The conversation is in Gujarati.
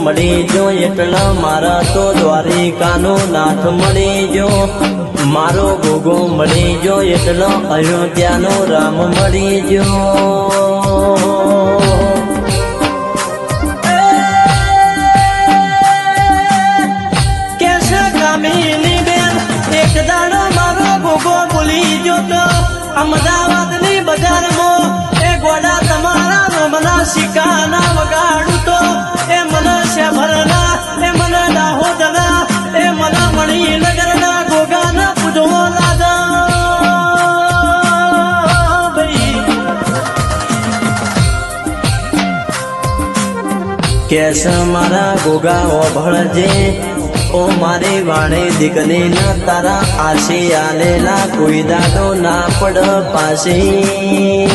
મળી જો એટલા મારા તો દ્વારિકાનો નાથ મળી જો મારો ગોગો મળી જો એટલો અયોધ્યાનો રામ મળી જો એક દાડો મારો ગોગો ભૂલી જો તો અમદાવાદની બજારમાં એ ગોડા તમારા રોમના શિકાના વગાડું તો એ મને શેભરના એ મને દાહોદના એ મને મણિનગરના ગોગાના પૂજવો લાગા કેસ મારા ગોગા ઓભળજે ઓ મારી વાણી દીકરી ના તારા આશી આલેલા કોઈ દાડો ના પડ પાછી